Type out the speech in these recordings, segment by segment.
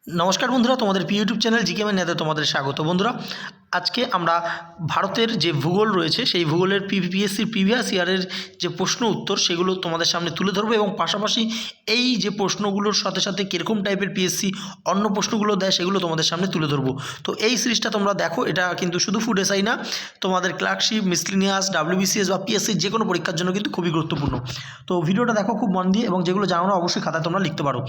নমস্কার বন্ধুরা, তোমাদের ইউটিউব চ্যানেল জিকে ম্যানেতে তোমাদের স্বাগত। বন্ধুরা, আজকে আমরা ভারতের যে ভূগোল রয়েছে সেই ভূগোলের পিপিএসসির প্রিভিয়াস ইয়ারের যে প্রশ্ন উত্তর সেগুলো তোমাদের সামনে তুলে ধরবো এবং পাশাপাশি এই যে প্রশ্নগুলোর সাথে সাথে কীরকম টাইপের পিএসসি অন্য প্রশ্নগুলো দেয় সেগুলো তোমাদের সামনে তুলে ধরবো। তো এই সিরিজটা তোমরা দেখো, এটা কিন্তু শুধু ফুড এসআই না, তোমাদের ক্লার্কশিপ, মিসলিনিয়াস, ডাব্লিউবিসিএস বা পিএসসির যে কোনো পরীক্ষার জন্য কিন্তু খুবই গুরুত্বপূর্ণ। তো ভিডিওটা দেখো খুব মন দিয়ে, এবং যেগুলো জানো না অবশ্যই খাতায় তোমরা লিখতে পারো।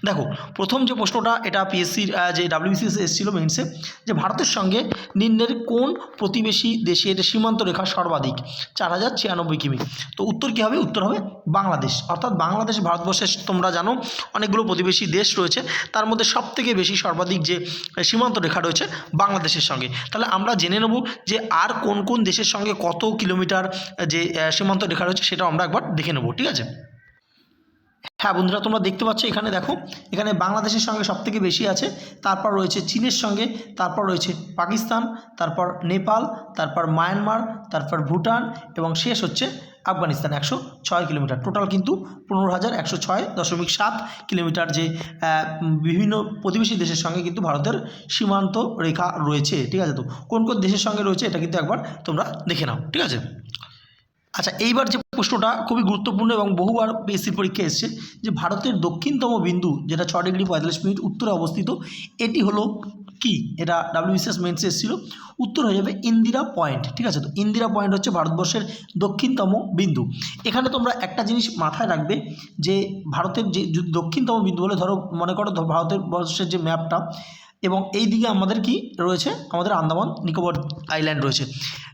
দেখো, প্রথম যে প্রশ্নটা, এটা পিএসসির যে ডাব্লিউবিসিএস এসেছিল মেইনসে, যে ভারতের সঙ্গে নিম্নের কোন প্রতিবেশী দেশের সীমান্ত রেখা সর্বাধিক? 4096 কিমি। তো উত্তর কী হবে? উত্তর হবে বাংলাদেশ। অর্থাৎ বাংলাদেশ ভারতবর্ষের, তোমরা জানো অনেকগুলো প্রতিবেশী দেশ রয়েছে, তার মধ্যে সবথেকে বেশি সর্বাধিক যে সীমান্ত রেখা রয়েছে বাংলাদেশের সঙ্গে। তাহলে আমরা জেনে নেব যে আর কোন কোন দেশের সঙ্গে কত কিলোমিটার যে সীমান্ত রেখা রয়েছে সেটাও আমরা একবার দেখে নেব, ঠিক আছে? হ্যাঁ বন্ধুরা, তোমরা দেখতে পাচ্ছ এখানে, দেখো এখানে বাংলাদেশের সঙ্গে সবথেকে বেশি আছে, তারপর রয়েছে চীনের সঙ্গে, তারপর রয়েছে পাকিস্তান, তারপর নেপাল, তারপর মায়ানমার, তারপর ভুটান এবং শেষ হচ্ছে আফগানিস্তান। 106 কিলোমিটার টোটাল, কিন্তু 15,106.7 কিলোমিটার যে বিভিন্ন প্রতিবেশী দেশের সঙ্গে কিন্তু ভারতের সীমান্ত রেখা রয়েছে, ঠিক আছে? তো কোন কোন দেশের সঙ্গে রয়েছে এটা কিন্তু একবার তোমরা দেখে নাও, ঠিক আছে? আচ্ছা, এইবার যে প্রশ্নটা খুবই গুরুত্বপূর্ণ এবং বহুবার পিএসসির পরীক্ষা এসছে, যে ভারতের দক্ষিণতম বিন্দু যেটা 6°45' উত্তরে অবস্থিত, এটি হলো কি? এটা ডাব্লিউবিসিএস মেন্সে এসেছিল। উত্তর হয়ে যাবে ইন্দিরা পয়েন্ট, ঠিক আছে? তো ইন্দিরা পয়েন্ট হচ্ছে ভারতবর্ষের দক্ষিণতম বিন্দু। এখানে তোমরা একটা জিনিস মাথায় রাখবে, যে ভারতের যে যদি দক্ষিণতম বিন্দু বলে ধরো, মনে করো ভারতের বর্ষের যে ম্যাপটা, এবং এই দিকে আমাদের কি রয়েছে? আমাদের আন্দামান নিকোবর আইল্যান্ড রয়েছে,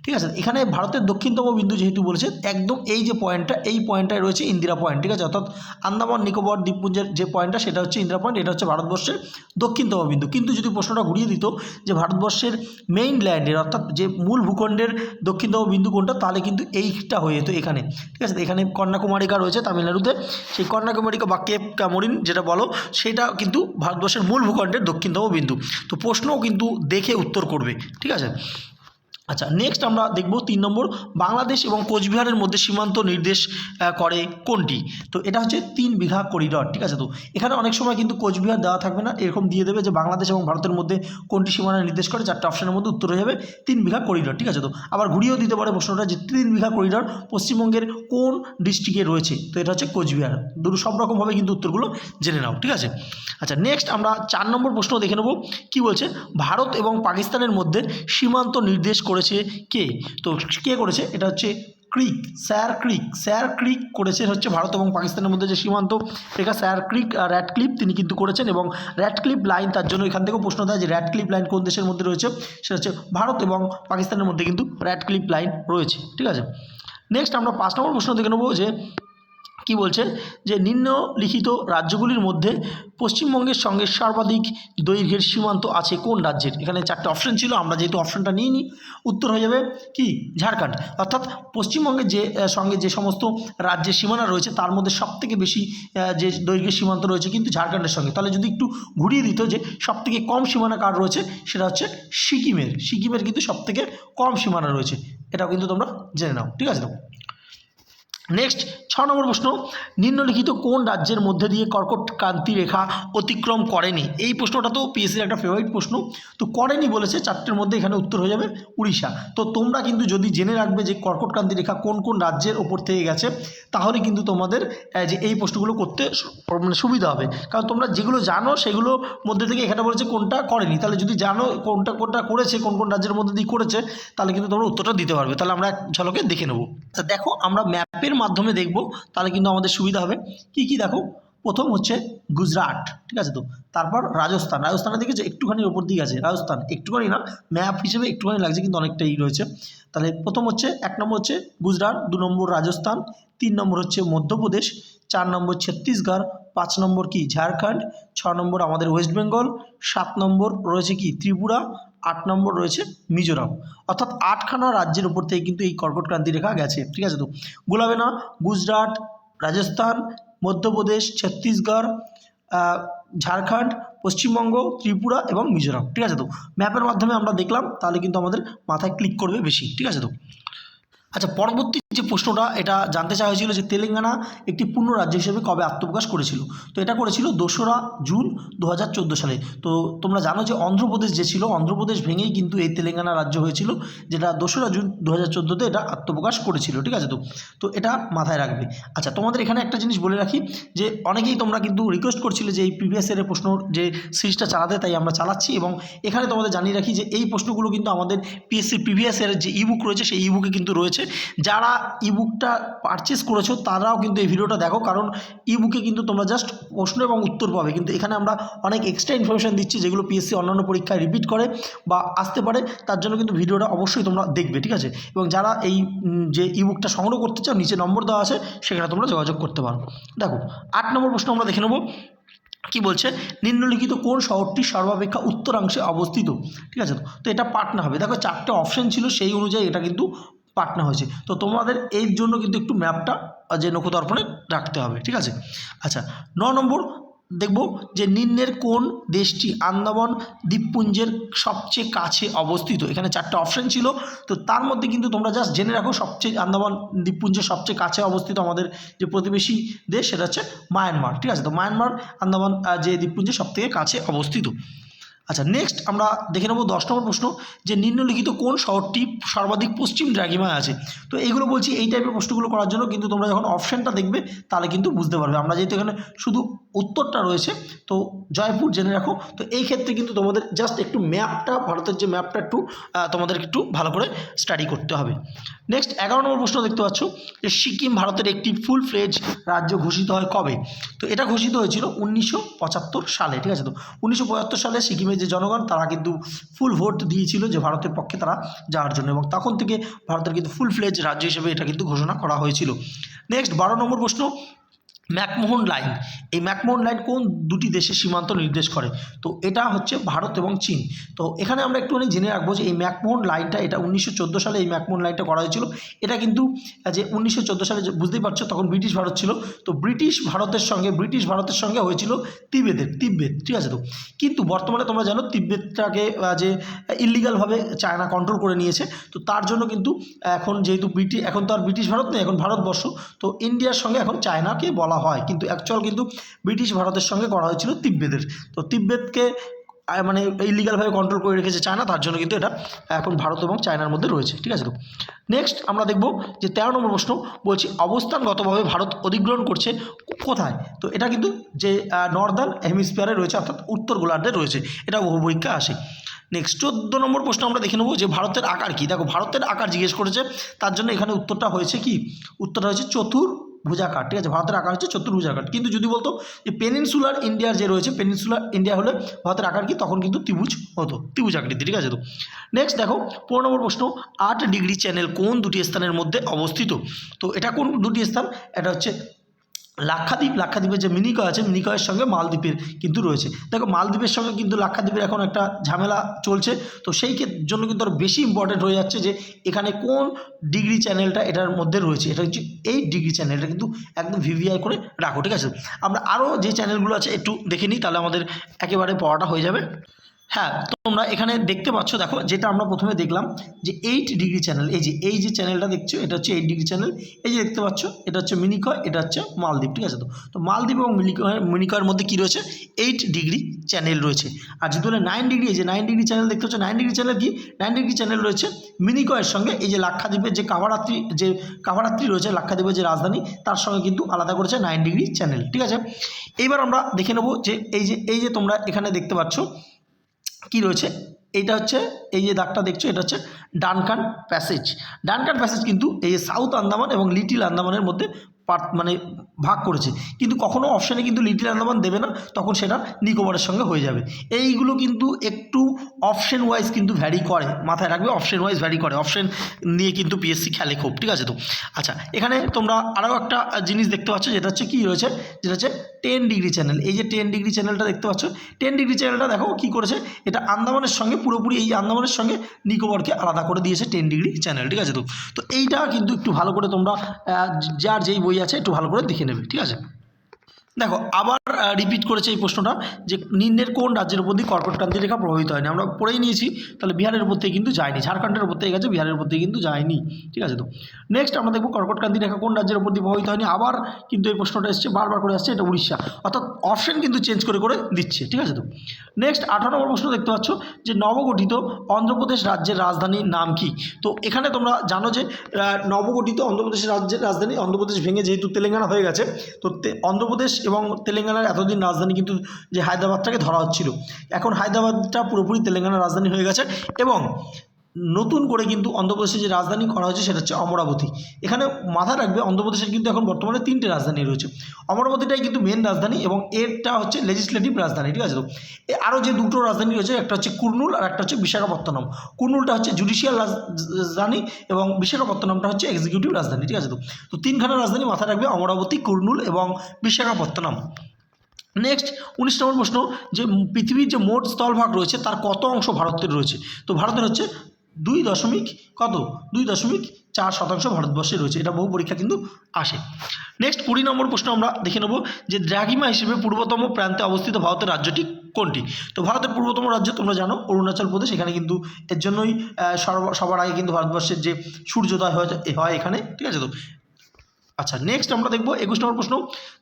ঠিক আছে? এখানে ভারতের দক্ষিণতম বিন্দু যেহেতু বলেছে, একদম এই যে পয়েন্টটা, এই পয়েন্টটায় রয়েছে ইন্দিরা পয়েন্ট, ঠিক আছে? অর্থাৎ আন্দামান নিকোবর দ্বীপপুঞ্জের যে পয়েন্টটা সেটা হচ্ছে ইন্দিরা পয়েন্ট, এটা হচ্ছে ভারতবর্ষের দক্ষিণতম বিন্দু। কিন্তু যদি প্রশ্নটা ঘুরিয়ে দিত যে ভারতবর্ষের মেইন ল্যান্ডের, অর্থাৎ যে মূল ভূখণ্ডের দক্ষিণতম বিন্দু কোনটা, তাহলে কিন্তু এইটা হয়ে যেত এখানে, ঠিক আছে? এখানে কন্যাকুমারিকা রয়েছে তামিলনাড়ুতে, সেই কন্যাকুমারিকা বা কেপ কামরিন যেটা বলো, সেটা কিন্তু ভারতবর্ষের মূল ভূখণ্ডের দক্ষিণতম বিন্দু। তো প্রশ্নও কিন্তু দেখে উত্তর করবে, ঠিক আছে? আচ্ছা, নেক্সট আমরা দেখব 3 নম্বর, বাংলাদেশ এবং কোচবিহারের মধ্যে সীমান্ত নির্দেশ করে কোনটি? তো এটা হচ্ছে 3 বিঘা করিডর, ঠিক আছে? তো এখানে অনেক সময় কিন্তু কোচবিহার দেওয়া থাকবে না, এরকম দিয়ে দেবে যে বাংলাদেশ এবং ভারতের মধ্যে কোনটি সীমানা নির্দেশ করে। 4টে অপশনের মধ্যে উত্তর হয়ে যাবে 3 বিঘা করিডর, ঠিক আছে? তো আবার ঘুরিয়েও দিতে পারে প্রশ্নটা, যে 3 বিঘা করিডর পশ্চিমবঙ্গের কোন ডিস্ট্রিক্টে রয়েছে? তো এটা হচ্ছে কোচবিহার। দুটো সব রকমভাবে কিন্তু উত্তরগুলো জেনে নাও, ঠিক আছে? আচ্ছা, নেক্সট আমরা 4 নম্বর প্রশ্ন দেখে নেব। কী বলছে? ভারত এবং পাকিস্তানের মধ্যে সীমান্ত নির্দেশ করেছে কে? তো কে করেছে? এটা হচ্ছে ক্রিক, স্যার ক্রিক করেছে, হচ্ছে ভারত এবং পাকিস্তানের মধ্যে যে সীমান্ত রেখা, স্যার ক্রিক র্যাডক্লিফ তিনি কিন্তু করেছেন। এবং র্যাডক্লিফ লাইন, তার জন্য এখান থেকেও প্রশ্ন দেয় যে র্যাডক্লিফ লাইন কোন দেশের মধ্যে রয়েছে? সেটা হচ্ছে ভারত এবং পাকিস্তানের মধ্যে কিন্তু র্যাডক্লিফ লাইন রয়েছে, ঠিক আছে? নেক্সট আমরা 5 নম্বর প্রশ্ন দেখে নেব, যে কি বলছে? যে নিম্নলিখিত রাজ্যগুলির মধ্যে পশ্চিমবঙ্গের সঙ্গে সর্বাধিক দৈর্ঘ্যের সীমান্ত আছে কোন রাজ্যের? এখানে 4টে অপশন ছিল, আমরা যেহেতু অপশনটা নিইনি, উত্তর হয়ে যাবে কি? ঝাড়খণ্ড। অর্থাৎ পশ্চিমবঙ্গের যে সঙ্গে যে সমস্ত রাজ্যের সীমানা রয়েছে তার মধ্যে সবথেকে বেশি যে দৈর্ঘ্যের সীমান্ত রয়েছে কিন্তু ঝাড়খণ্ডের সঙ্গে। তাহলে যদি একটু ঘুরিয়ে দিত যে সবথেকে কম সীমানা কার রয়েছে, সেটা হচ্ছে সিকিমের কিন্তু সবথেকে কম সীমানা রয়েছে, এটাও কিন্তু তোমরা জেনে নাও, ঠিক আছে? তো নেক্সট 6 নম্বর প্রশ্ন, নিম্নলিখিত কোন রাজ্যের মধ্যে দিয়ে কর্কট ক্রান্তি রেখা অতিক্রম করেনি? এই প্রশ্নটা তো পিএসসির একটা ফেভারিট প্রশ্ন। তো করেনি বলেছে 4টের মধ্যে, এখানে উত্তর হয়ে যাবে উড়িষ্যা। তো তোমরা কিন্তু যদি জেনে রাখবে যে কর্কট ক্রান্তি রেখা কোন কোন রাজ্যের ওপর থেকে গেছে, তাহলে কিন্তু তোমাদের যে এই প্রশ্নগুলো করতে মানে সুবিধা হবে। কারণ তোমরা যেগুলো জানো সেগুলোর মধ্যে থেকে এখানে বলেছে কোনটা করেনি, তাহলে যদি জানো কোনটা কোনটা করেছে, কোন কোন রাজ্যের মধ্যে দিয়ে করেছে, তাহলে কিন্তু তোমরা উত্তরটা দিতে পারবে। তাহলে আমরা এক ঝলকে দেখে নেব। আচ্ছা দেখো, আমরা ম্যাপের মাধ্যমে দেখব, তাহলে কিন্তু আমাদের সুবিধা হবে। কি কি দেখো, প্রথম হচ্ছে গুজরাট, ঠিক আছে? তো তারপর রাজস্থানের দিকে যে একটুখানি ওপর দিকে আছে, রাজস্থান একটুখানি না, ম্যাপ হিসেবে একটুখানি লাগছে কিন্তু অনেকটাই রয়েছে। তাহলে প্রথম হচ্ছে 1 নম্বর হচ্ছে গুজরাট, 2 নম্বর রাজস্থান, 3 নম্বর হচ্ছে মধ্যপ্রদেশ, 4 নম্বর ছত্তিশগড়, 5 নম্বর কি ঝাড়খণ্ড, 6 নম্বর আমাদের ওয়েস্ট বেঙ্গল, 7 নম্বর রয়েছে কি ত্রিপুরা, 8 নম্বর রয়েছে মিজোরাম। অর্থাৎ 8খানা রাজ্যের উপর থেকে কিন্তু এই কর্কট ক্রান্তি রেখা গেছে, ঠিক আছে? তো গোলাবে না, গুজরাট, রাজস্থান, মধ্যপ্রদেশ, ছত্তিশগড়, ঝাড়খণ্ড, পশ্চিমবঙ্গ, ত্রিপুরা এবং মিজোরাম, ঠিক আছে? তো ম্যাপের মাধ্যমে আমরা দেখলাম, তাহলে কিন্তু আমাদের মাথায় ক্লিক করবে বেশি, ঠিক আছে? তো আচ্ছা, পরবর্তী যে প্রশ্নটা এটা জানতে চাওয়া হয়েছিল যে তেলেঙ্গানা একটি পূর্ণ রাজ্য হিসেবে কবে আত্মপ্রকাশ করেছিল। তো এটা করেছিল 2রা জুন 2014 সালে। তো তোমরা জানো যে অন্ধ্রপ্রদেশ যে ছিল, অন্ধ্রপ্রদেশ ভেঙেই কিন্তু এই তেলেঙ্গানা রাজ্য হয়েছিল, যেটা 2রা জুন 2014-তে এটা আত্মপ্রকাশ করেছিল। ঠিক আছে, তো এটা মাথায় রাখবে। আচ্ছা, তোমাদের এখানে একটা জিনিস বলে রাখি যে অনেকেই তোমরা কিন্তু রিকোয়েস্ট করছিলে যে এই প্রিভিয়াস ইয়ারের প্রশ্ন যে সিরিজটা চালাতে, তাই আমরা চালাচ্ছি। এবং এখানে তোমাদের জানিয়ে রাখি যে এই প্রশ্নগুলো কিন্তু আমাদের পিএসসির প্রিভিয়াস ইয়ারের যে ইবুক রয়েছে সেই ইবুকে কিন্তু রয়েছে। যারা ইবুকটা পারচেস করেছো তারাও কিন্তু এই ভিডিওটা দেখো, কারণ ইবুকে কিন্তু তোমরা জাস্ট প্রশ্ন এবং উত্তর পাবে, কিন্তু এখানে আমরা অনেক এক্সট্রা ইনফরমেশান দিচ্ছি যেগুলো পিএসসি অন্যান্য পরীক্ষায় রিপিট করে বা আসতে পারে, তার জন্য কিন্তু ভিডিওটা অবশ্যই তোমরা দেখবে। ঠিক আছে, এবং যারা এই যে ইবুকটা সংগ্রহ করতে চাও, নিচে নম্বর দেওয়া আছে, সেখানে তোমরা যোগাযোগ করতে পারো। দেখো 8 নম্বর প্রশ্ন আমরা দেখে নেব। কি বলছে, নিম্নলিখিত কোন শহরটি সর্বাপেক্ষা উত্তরাংশে অবস্থিত। ঠিক আছে, তো এটা পাটনা হবে। দেখো 4টে অপশন ছিল, সেই অনুযায়ী এটা কিন্তু পাটনা হয়েছে। তো তোমাদের এর জন্য কিন্তু একটু ম্যাপটা যে নখদর্পণে রাখতে হবে। ঠিক আছে, আচ্ছা 9 নম্বর দেখব যে নিম্নের কোন দেশটি আন্দামান দ্বীপপুঞ্জের সবচেয়ে কাছে অবস্থিত। এখানে 4টে অপশন ছিল, তো তার মধ্যে কিন্তু তোমরা জাস্ট জেনে রাখো সবচেয়ে আন্দামান দ্বীপপুঞ্জের সবচেয়ে কাছে অবস্থিত আমাদের যে প্রতিবেশী দেশ সেটা হচ্ছে মায়ানমার। ঠিক আছে, তো মায়ানমার আন্দামান যে দ্বীপপুঞ্জের সবথেকে কাছে অবস্থিত। আচ্ছা, নেক্সট আমরা দেখে নেব 10 নম্বর প্রশ্ন যে নিম্নলিখিত কোন শহরটি সর্বাধিক পশ্চিম দ্রাঘিমায় আছে। তো এইগুলো বলছি এই টাইপের প্রশ্নগুলো করার জন্য, কিন্তু তোমরা যখন অপশানটা দেখবে তাহলে কিন্তু বুঝতে পারবে। আমরা যেহেতু এখানে শুধু উত্তরটা রয়েছে, তো জয়পুর জেনে রাখো। তো এই ক্ষেত্রে কিন্তু তোমাদের জাস্ট একটু ম্যাপটা, ভারতের যে ম্যাপটা একটু তোমাদের একটু ভালো করে স্টাডি করতে হবে। নেক্সট 11 নম্বর প্রশ্ন দেখতে পাচ্ছ যে সিকিম ভারতের একটি ফুল ফ্লেজ রাজ্য ঘোষিত হয় কবে। তো এটা ঘোষিত হয়েছিল 1975 সালে। ঠিক আছে, তো 1975 সালে সিকিমের যে জনগণ তারা কিন্তু ফুল ভোট দিয়েছিল যে ভারতের পক্ষে তারা যাওয়ার জন্য, এবং তখন থেকে ভারতের কিন্তু ফুল ফ্লেজ রাজ্য হিসেবে এটা কিন্তু ঘোষণা করা হয়েছিল। নেক্সট 12 নম্বর প্রশ্ন, ম্যাকমোহন লাইন, এই ম্যাকমোহন লাইন কোন দুটি দেশের সীমান্ত নির্দেশ করে। তো এটা হচ্ছে ভারত এবং চীন। তো এখানে আমরা একটুখানি জেনে রাখবো যে এই ম্যাকমোহন লাইনটা, এটা 1914 সালে এই ম্যাকমোহন লাইনটা করা হয়েছিল। এটা কিন্তু যে 1914 সালে বুঝতেই পারছো তখন ব্রিটিশ ভারত ছিল, তো ব্রিটিশ ভারতের সঙ্গে হয়েছিল তিব্বত। ঠিক আছে, তো কিন্তু বর্তমানে তোমরা জানো তিব্বতটাকে যে ইলিগালভাবে চায়না কন্ট্রোল করে নিয়েছে। তো তার জন্য কিন্তু এখন যেহেতু এখন তো আর ব্রিটিশ ভারত নেই, এখন ভারতবর্ষ, তো ইন্ডিয়ার সঙ্গে এখন চায়নাকে বলা হয়, কিন্তু অ্যাকচুয়াল কিন্তু ব্রিটিশ ভারতের সঙ্গে করা হয়েছিল তিব্বতের। তো তিব্বতকে মানে ইলিগালভাবে কন্ট্রোল করে রেখেছে চায়না, তার জন্য কিন্তু এটা এখন ভারত এবং চায়নার মধ্যে রয়েছে। ঠিক আছে, তো নেক্সট আমরা দেখব যে 13 নম্বর প্রশ্ন বলছি অবস্থানগতভাবে ভারত অধিগ্রহণ করছে কোথায়। তো এটা কিন্তু যে নর্দার্ন হেমিস্ফিয়ারে রয়েছে, অর্থাৎ উত্তর গোলার্ধে রয়েছে, এটা বহু পরীক্ষা আসে। নেক্সট 14 নম্বর প্রশ্ন আমরা দেখে নেব যে ভারতের আকার কী। দেখো ভারতের আকার জিজ্ঞেস করেছে, তার জন্য এখানে উত্তরটা হয়েছে কি, উত্তরটা হয়েছে চতুর্ভুজাকার। ঠিক আছে, ভারতের আকার হচ্ছে চতুর্ভুজাকার। কিন্তু যদি বলতো যে পেনিনসুলার ইন্ডিয়ার যে রয়েছে, পেনিনসুলার ইন্ডিয়া হলে ভারতের আকার কি, তখন কিন্তু ত্রিভুজ হতো, ত্রিভুজ আকৃতি। ঠিক আছে, তো নেক্সট দেখো 15 নম্বর প্রশ্ন, 8 ডিগ্রি চ্যানেল কোন দুটি স্থানের মধ্যে অবস্থিত। তো এটা কোন দুটি স্থান, এটা হচ্ছে লাক্ষাদ্বীপের যে মিনিকয় আছে, মিনিকয়ের সঙ্গে মালদ্বীপের কিন্তু রয়েছে। দেখো মালদ্বীপের সঙ্গে কিন্তু লাক্ষাদ্বীপের এখন একটা ঝামেলা চলছে, তো সেই জন্য কিন্তু আরও বেশি ইম্পর্টেন্ট হয়ে যাচ্ছে যে এখানে কোন ডিগ্রি চ্যানেলটা এটার মধ্যে রয়েছে। এটা হচ্ছে 8 ডিগ্রি চ্যানেল, এটা কিন্তু একদম ভিভিআই করে রাখো। ঠিক আছে, আমরা আরও যে চ্যানেলগুলো আছে একটু দেখে নিই, তাহলে আমাদের একেবারে পড়াটা হয়ে যাবে। হ্যাঁ, তোমরা এখানে দেখতে পাচ্ছ, দেখো যেটা আমরা প্রথমে দেখলাম যে 8 ডিগ্রি চ্যানেল, এই যে চ্যানেলটা দেখছো এটা হচ্ছে 8 ডিগ্রি চ্যানেল। এই যে দেখতে পাচ্ছ এটা হচ্ছে মিনিকয়, এটা হচ্ছে মালদ্বীপ। ঠিক আছে, তো মালদ্বীপ এবং মিনিকয়ের মধ্যে কী রয়েছে, 8 ডিগ্রি চ্যানেল রয়েছে। আর যদি বলে 9 ডিগ্রি, এই যে 9 ডিগ্রি চ্যানেল দেখতে পাচ্ছ, 9 ডিগ্রি চ্যানেল কি, 9 ডিগ্রি চ্যানেল রয়েছে মিনিকয়ের সঙ্গে এই যে লাক্ষাদ্বীপের যে কাভারাত্রি রয়েছে, লাক্ষাদ্বীপের যে রাজধানী, তার সঙ্গে কিন্তু আলাদা করেছে 9 ডিগ্রি চ্যানেল। ঠিক আছে, এইবার আমরা দেখে নেব যে এই যে তোমরা এখানে দেখতে পাচ্ছ কি রয়েছে, এইটা হচ্ছে এই যে দাগটা দেখছো, এটা হচ্ছে ডানকান প্যাসেজ। ডানকান প্যাসেজ কিন্তু এই যে সাউথ আন্দামান এবং লিটিল আন্দামানের মধ্যে মানে ভাগ করেছে, কিন্তু কখনো অপশানে কিন্তু লিটিল আন্দামান দেবে না, তখন সেটা নিকোবরের সঙ্গে হয়ে যাবে। এইগুলো কিন্তু একটু অপশন ওয়াইজ কিন্তু ভ্যারি করে, মাথায় রাখবে, অপশন ওয়াইজ ভ্যারি করে, অপশন নিয়ে কিন্তু পিএসসি খেলে খুব। ঠিক আছে, তো আচ্ছা এখানে তোমরা আরও একটা জিনিস দেখতে পাচ্ছ, যেটা হচ্ছে কী রয়েছে, যেটা হচ্ছে 10 ডিগ্রি চ্যানেল। এই যে 10 ডিগ্রি চ্যানেলটা দেখতে পাচ্ছ, 10 ডিগ্রি চ্যানেলটা দেখো কী করেছে, এটা আন্দামানের সঙ্গে পুরোপুরি এই আন্দামানের সঙ্গে নিকোবরকে আলাদা করে দিয়েছে 10 ডিগ্রি চ্যানেল। ঠিক আছে, তো এইটা কিন্তু একটু ভালো করে তোমরা যার যেই বই আছে একটু ভালো করে দেখে নেবে। ঠিক আছে, দেখো আবার রিপিট করেছে এই প্রশ্নটা, যে নিম্নের কোন রাজ্যের উপর দিয়ে কর্কট ক্রান্তি রেখা প্রভাবিত হয়নি। আমরা পড়েই নিয়েছি, তাহলে বিহারের উপর থেকে কিন্তু যায়নি, ঝাড়খণ্ডের উপর থেকে গেছে, বিহারের উপর থেকে কিন্তু যায়নি। ঠিক আছে, তো নেক্সট আমরা দেখবো কর্কট ক্রান্তি রেখা কোন রাজ্যের উপর দিয়ে প্রভাবিত হয়নি। আবার কিন্তু এই প্রশ্নটা এসছে, বারবার করে আসছে, এটা উড়িষ্যা, অর্থাৎ অপশন কিন্তু চেঞ্জ করে করে দিচ্ছে। ঠিক আছে, তো নেক্সট 18 নম্বর প্রশ্ন দেখতে পাচ্ছ, যে নবগঠিত অন্ধ্রপ্রদেশ রাজ্যের রাজধানীর নাম কি। তো এখানে তোমরা জানো যে নবগঠিত অন্ধ্রপ্রদেশ রাজ্যের রাজধানী, অন্ধ্রপ্রদেশ ভেঙে যেহেতু তেলেঙ্গানা হয়ে গেছে, তো অন্ধ্রপ্রদেশ এবং তেলেঙ্গানার এতদিন রাজধানী কিন্তু যে হায়দ্রাবাদটাকে ধরা হচ্ছিল, এখন হায়দ্রাবাদটা পুরোপুরি তেলেঙ্গানার রাজধানী হয়ে গেছে। এবং নতুন করে কিন্তু অন্ধ্রপ্রদেশের যে রাজধানী করা হয়েছে সেটা হচ্ছে অমরাবতী। এখানে মাথায় রাখবে অন্ধ্রপ্রদেশের কিন্তু এখন বর্তমানে 3টে রাজধানী রয়েছে, অমরাবতীটাই কিন্তু মেন রাজধানী এবং এরটা হচ্ছে লেজিসলেটিভ রাজধানী। ঠিক আছে, তো আরও যে দুটো রাজধানী রয়েছে, একটা হচ্ছে কুর্নুল আর একটা হচ্ছে বিশাখাপত্তনম। কুর্নুলটা হচ্ছে জুডিশিয়াল রাজধানী এবং বিশাখাপত্তনমটা হচ্ছে এক্সিকিউটিভ রাজধানী। ঠিক আছে, তো 3খানা রাজধানী মাথায় রাখবে, অমরাবতী, কুর্নুল এবং বিশাখাপত্তনম। নেক্সট 19 নম্বর প্রশ্ন, যে পৃথিবীর যে মোট স্থলভাগ রয়েছে তার কত অংশ ভারতের রয়েছে। তো ভারতের হচ্ছে 2.4% ভারতবর্ষে রয়েছে, এটা বহু পরীক্ষা কিন্তু আসে। নেক্সট 20 নম্বর প্রশ্ন আমরা দেখে নেব, যে দ্রাঘিমা হিসেবে পূর্বতম প্রান্তে অবস্থিত ভারতের রাজ্যটি কোনটি। তো ভারতের পূর্বতম রাজ্য তোমরা জানো অরুণাচল প্রদেশ, এখানে কিন্তু এর জন্যই সবার আগে কিন্তু ভারতবর্ষের যে সূর্যোদয় হয় এখানে। ঠিক আছে, তো আচ্ছা নেক্সট আমরা দেখব 21 নম্বর প্রশ্ন,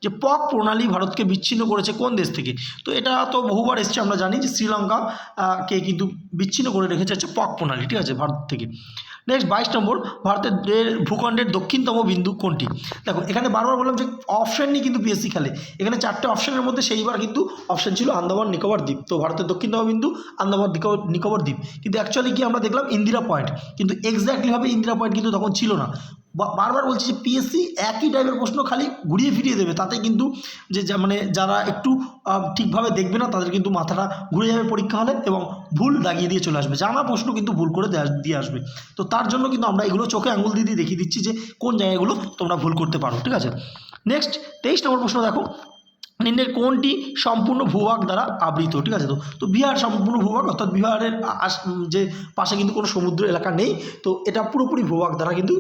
যে পক প্রণালী ভারতকে বিচ্ছিন্ন করেছে কোন দেশ থেকে। তো এটা তো বহুবার এসছে, আমরা জানি যে শ্রীলঙ্কা কে কিন্তু বিচ্ছিন্ন করে রেখেছে হচ্ছে পক প্রণালী। ঠিক আছে, ভারত থেকে। নেক্সট 22 নম্বর, ভারতের ভূখণ্ডের দক্ষিণতম বিন্দু কোনটি। দেখো এখানে বারবার বললাম যে অপশান নিয়ে কিন্তু পিএসসি খেলে, এখানে 4টে অপশানের মধ্যে সেইবার কিন্তু অপশান ছিল আন্দামান নিকোবর দ্বীপ। তো ভারতের দক্ষিণতম বিন্দু আন্দামান নিকোবর দ্বীপ, কিন্তু অ্যাকচুয়ালি কি আমরা দেখলাম ইন্দিরা পয়েন্ট, কিন্তু এক্স্যাক্টলিভাবে ইন্দিরা পয়েন্ট কিন্তু তখন ছিল না। বারবার বলছি যে পিএসসি একই টাইপের প্রশ্ন খালি ঘুরিয়ে ফিরিয়ে দেবে, তাতে কিন্তু যে মানে যারা একটু ঠিকভাবে দেখবে না তাদের কিন্তু মাথাটা ঘুরে যাবে পরীক্ষা হলে, এবং ভুল দাগিয়ে দিয়ে চলে আসবে, জানা প্রশ্ন কিন্তু ভুল করে দিয়ে আসবে। তো তার জন্য কিন্তু আমরা এগুলো চোখে আঙুল দিয়ে দেখিয়ে দিচ্ছি যে কোন জায়গাগুলো তোমরা ভুল করতে পারো। ঠিক আছে, নেক্সট 23 নম্বর প্রশ্ন দেখো, নিম্নের কোনটি সম্পূর্ণ ভূভাগ দ্বারা আবৃত। ঠিক আছে, তো বিহার সম্পূর্ণ ভূভাগ, অর্থাৎ বিহারের যে পাশে কিন্তু কোনো সমুদ্র এলাকা নেই, তো এটা পুরোপুরি ভূভাগ দ্বারা কিন্তু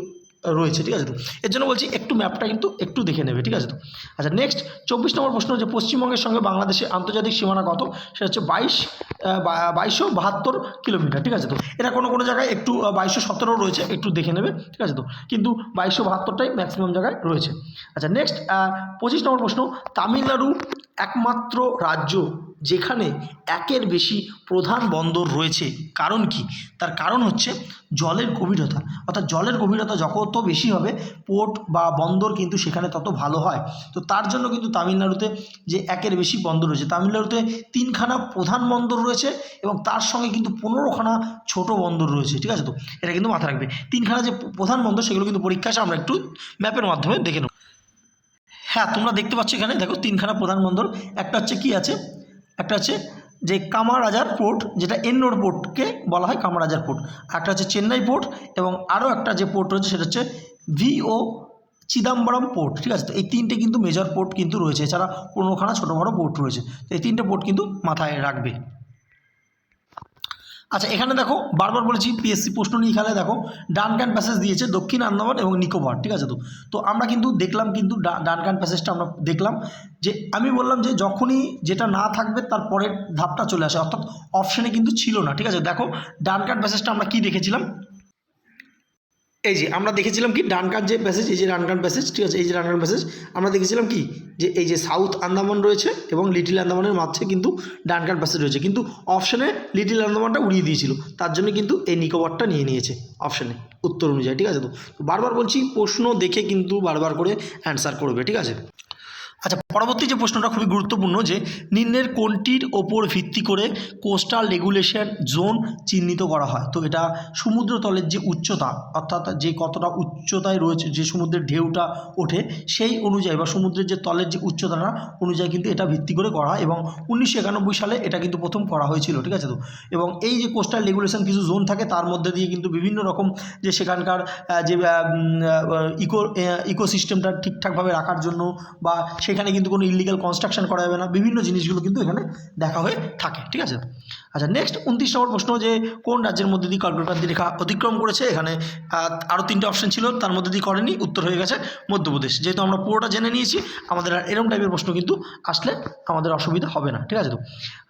রয়েছে। ঠিক আছে, তো এর জন্য বলছি একটু ম্যাপটা কিন্তু একটু দেখে নেবে। ঠিক আছে, তো আচ্ছা নেক্সট 24 নম্বর প্রশ্ন, যে পশ্চিমবঙ্গের সঙ্গে বাংলাদেশের আন্তর্জাতিক সীমানা কত, সেটা হচ্ছে 2272 কিলোমিটার। ঠিক আছে, তো এটা কোনো কোনো জায়গায় একটু 2217 রয়েছে, একটু দেখে নেবে। ঠিক আছে, তো কিন্তু 2272টাই ম্যাক্সিমাম জায়গায় রয়েছে। আচ্ছা নেক্সট 25 নম্বর প্রশ্ন, তামিলনাড়ু একমাত্র রাজ্য যেখানে একের বেশি প্রধান বন্দর রয়েছে, কারণ কি। তার কারণ হচ্ছে জলের গভীরতা, অর্থাৎ জলের গভীরতা যত বেশি হবে পোর্ট বা বন্দর কিন্তু সেখানে তত ভালো হয়। তো তার জন্য কিন্তু তামিলনাড়ুতে যে একের বেশি বন্দর রয়েছে, তামিলনাড়ুতে 3খানা প্রধান বন্দর রয়েছে এবং তার সঙ্গে কিন্তু 15খানা ছোট বন্দর রয়েছে। ঠিক আছে, তো এটা কিন্তু মাথায় রাখবে। 3খানা যে প্রধান বন্দর সেগুলো কিন্তু পরীক্ষা আসে, আমরা একটু ম্যাপের মাধ্যমে দেখে নেব। হ্যাঁ তোমরা দেখতে পাচ্ছ এখানে দেখো 3খানা প্রধান বন্দর, একটা হচ্ছে কি আছে, একটা হচ্ছে যে কামারাজার পোর্ট, যেটা এন্নোর পোর্টকে বলা হয় কামারাজার পোর্ট, একটা হচ্ছে চেন্নাই পোর্ট, এবং আরও একটা যে পোর্ট রয়েছে সেটা হচ্ছে ভিও চিদাম্বরম পোর্ট। ঠিক আছে, তো এই 3টে কিন্তু মেজর পোর্ট কিন্তু রয়েছে, এছাড়া 15খানা ছোটো বড়ো পোর্ট রয়েছে, তো এই 3টে পোর্ট কিন্তু মাথায় রাখবে। আচ্ছা এখানে দেখো বারবার বলেছি পিএসসি প্রশ্ন নিয়ে খেলে, দেখো ডানকান প্যাসেজ দিয়েছে দক্ষিণ আন্দামান এবং নিকোবর। ঠিক আছে, তো আমরা কিন্তু দেখলাম কিন্তু ডানকান প্যাসেজটা আমরা দেখলাম, যে আমি বললাম যে যখনই যেটা না থাকবে তার পরের ধাপটা চলে আসে, অর্থাৎ অপশানে কিন্তু ছিল না। ঠিক আছে, দেখো ডানকান প্যাসেজটা আমরা কি দেখেছিলাম, এই যে আমরা দেখেছিলাম কি ডানকান যে প্যাসেজ, এই যে ডানকান প্যাসেজ। ঠিক আছে, এই যে ডানকান প্যাসেজ আমরা দেখেছিলাম কি, যে এই যে সাউথ আন্দামান রয়েছে এবং লিটিল আন্দামানের মাঝে কিন্তু ডানকান প্যাসেজ রয়েছে, কিন্তু অপশানে লিটিল আন্দামানটা উড়িয়ে দিয়েছিল, তার জন্য কিন্তু এই নিকোবরটা নিয়ে নিয়েছে অপশানে উত্তর অনুযায়ী। ঠিক আছে, তো বারবার বলছি প্রশ্ন দেখে কিন্তু বারবার করে অ্যান্সার করবে। ঠিক আছে, আচ্ছা পরবর্তী যে প্রশ্নটা খুবই গুরুত্বপূর্ণ, যে নিম্নের কোনটির ওপর ভিত্তি করে কোস্টাল রেগুলেশন জোন চিহ্নিত করা হয়। তো এটা সমুদ্রতলের যে উচ্চতা, অর্থাৎ যে কতটা উচ্চতায় রয়েছে, যে সমুদ্রের ঢেউটা ওঠে সেই অনুযায়ী, বা সমুদ্রের যে তলের যে উচ্চতাটা অনুযায়ী কিন্তু এটা ভিত্তি করে করা হয়, এবং 1991 সালে এটা কিন্তু প্রথম করা হয়েছিল। ঠিক আছে, তো এবং এই যে কোস্টাল রেগুলেশন কিছু জোন থাকে, তার মধ্যে দিয়ে কিন্তু বিভিন্ন রকম যে সেখানকার যে ইকোসিস্টেমটা ঠিকঠাকভাবে রাখার জন্য, বা সেখানে কিন্তু কোনো ইলিগাল কনস্ট্রাকশন করা যাবে না, বিভিন্ন জিনিসগুলো কিন্তু এখানে দেখা হয়ে থাকে। ঠিক আছে, আচ্ছা, নেক্সট 29 নম্বর প্রশ্ন, যে কোন রাজ্যের মধ্যে দিয়ে কর্কটক্রান্তি রেখা অতিক্রম করেছে। এখানে আরও 3টে অপশন ছিল, তার মধ্যে দিয়ে করেনি, উত্তর হয়ে গেছে মধ্যপ্রদেশ। যেহেতু আমরা পুরোটা জেনে নিয়েছি, আমাদের আর এরকম টাইপের প্রশ্ন কিন্তু আসলে আমাদের অসুবিধা হবে না, ঠিক আছে তো।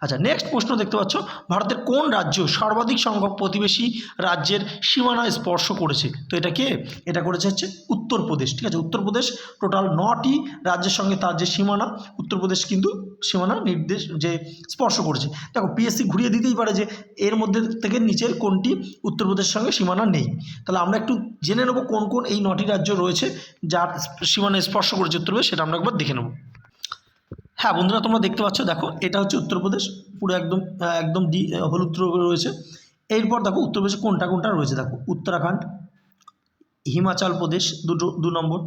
আচ্ছা, নেক্সট প্রশ্ন দেখতে পাচ্ছ, ভারতের কোন রাজ্য সর্বাধিক সংখ্যক প্রতিবেশী রাজ্যের সীমানা স্পর্শ করেছে। তো এটা কে, এটা করেছে হচ্ছে উত্তরপ্রদেশ, ঠিক আছে। উত্তরপ্রদেশ টোটাল 9টি রাজ্যের সঙ্গে তার যে সীমানা, উত্তরপ্রদেশ কিন্তু সীমানা নির্দেশ যে স্পর্শ করেছে। দেখো, পিএসসি ঘুরিয়ে দিতেই পারে যে এর মধ্যে থেকে নিচের কোনটি উত্তরপ্রদেশের সঙ্গে সীমানা নেই। তাহলে আমরা একটু জেনে নেব কোন কোন এই 9টি রাজ্য রয়েছে যার সীমানা স্পর্শ করেছে উত্তরপ্রদেশ, সেটা আমরা একবার দেখে নেব। হ্যাঁ বন্ধুরা, তোমরা দেখতে পাচ্ছ, দেখো এটা হচ্ছে উত্তরপ্রদেশ, পুরো একদম একদম হলুদ রয়েছে। এরপর দেখো উত্তরপ্রদেশে কোনটা কোনটা রয়েছে, দেখো উত্তরাখণ্ড, হিমাচল প্রদেশ 2 নম্বর,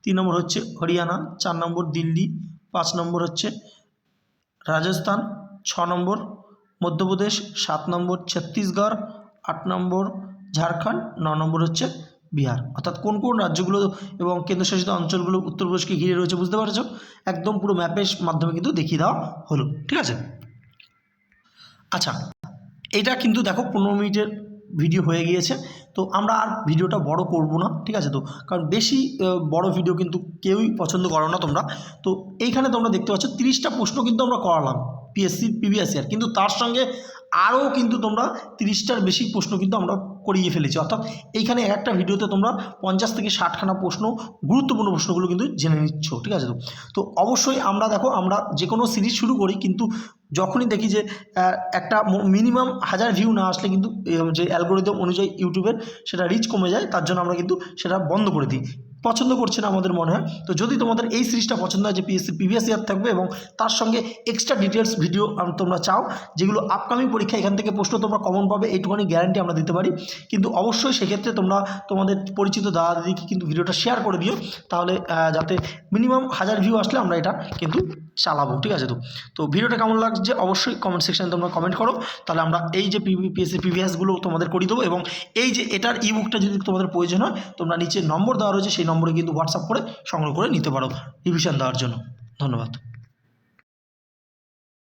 3 নম্বর হচ্ছে হরিয়ানা, 4 নম্বর দিল্লি, 5 নম্বর হচ্ছে রাজস্থান, 6 নম্বর মধ্যপ্রদেশ, 7 নম্বর ছত্তিশগড়, 8 নম্বর ঝাড়খণ্ড, 9 নম্বর হচ্ছে বিহার। অর্থাৎ কোন কোন রাজ্যগুলো এবং কেন্দ্রশাসিত অঞ্চলগুলো উত্তরপ্রদেশকে ঘিরে রয়েছে বুঝতে পারছো, একদম পুরো ম্যাপের মাধ্যমে কিন্তু দেখিয়ে দেওয়া হলো, ঠিক আছে। আচ্ছা, এটা কিন্তু দেখো 15 মিনিটের ভিডিও হয়ে গিয়েছে, তো আমরা আর ভিডিওটা বড় করব না, ঠিক আছে তো, কারণ বেশি বড় ভিডিও কিন্তু কেউই পছন্দ করো না তোমরা। তো এইখানে তোমরা দেখতে পাচ্ছ 30টা প্রশ্ন কিন্তু আমরা করালাম পিএসসি প্রিভিয়াস ইয়ার, কিন্তু তার সঙ্গে আরও কিন্তু তোমরা 30টার বেশি প্রশ্ন কিন্তু আমরা করিয়ে ফেলেছি। অর্থাৎ এইখানে একটা ভিডিওতে তোমরা 50 থেকে 60খানা প্রশ্ন, গুরুত্বপূর্ণ প্রশ্নগুলো কিন্তু জেনে নিচ্ছ, ঠিক আছে তো। তো অবশ্যই আমরা দেখো, আমরা যে কোনো সিরিজ শুরু করি, কিন্তু যখনই দেখি যে একটা মিনিমাম 1000 ভিউ না আসলে কিন্তু যে অ্যালগোরিদম অনুযায়ী ইউটিউবের সেটা রিচ কমে যায়, তার জন্য আমরা কিন্তু সেটা বন্ধ করে দিই, পছন্দ করছে না আমাদের মনে হয়। তো যদি তোমাদের এই সিরিজটা পছন্দ হয়, যে পিএসসি প্রিভিয়াস ইয়ার থাকবে এবং তার সঙ্গে এক্সট্রা ডিটেলস ভিডিও তোমরা চাও, যেগুলো আপকামিং পরীক্ষা এখান থেকে প্রশ্ন তোমরা কমন পাবে, এইটুখানি গ্যারান্টি আমরা দিতে পারি। কিন্তু অবশ্যই সেক্ষেত্রে তোমরা তোমাদের পরিচিত দাদা দিদিকে কিন্তু ভিডিওটা শেয়ার করে দিও, তাহলে যাতে মিনিমাম 1000 ভিউ আসলে আমরা এটা কিন্তু চালাবো, ঠিক আছে তো। তো ভিডিওটা কেমন লাগছে অবশ্যই কমেন্ট সেকশনে তোমরা কমেন্ট করো, তাহলে আমরা এই যে পিএসসি প্রিভিয়াসগুলো তোমাদের করে দেবো। এবং এই যে এটার ইবুকটা যদি তোমাদের প্রয়োজন হয়, তোমরা নিচে নম্বর দেওয়া রয়েছে, সেই নম্বরে কিন্তু হোয়াটসঅ্যাপ করে সংগ্রহ করে নিতে পারো রিভিশন দেওয়ার জন্য। ধন্যবাদ।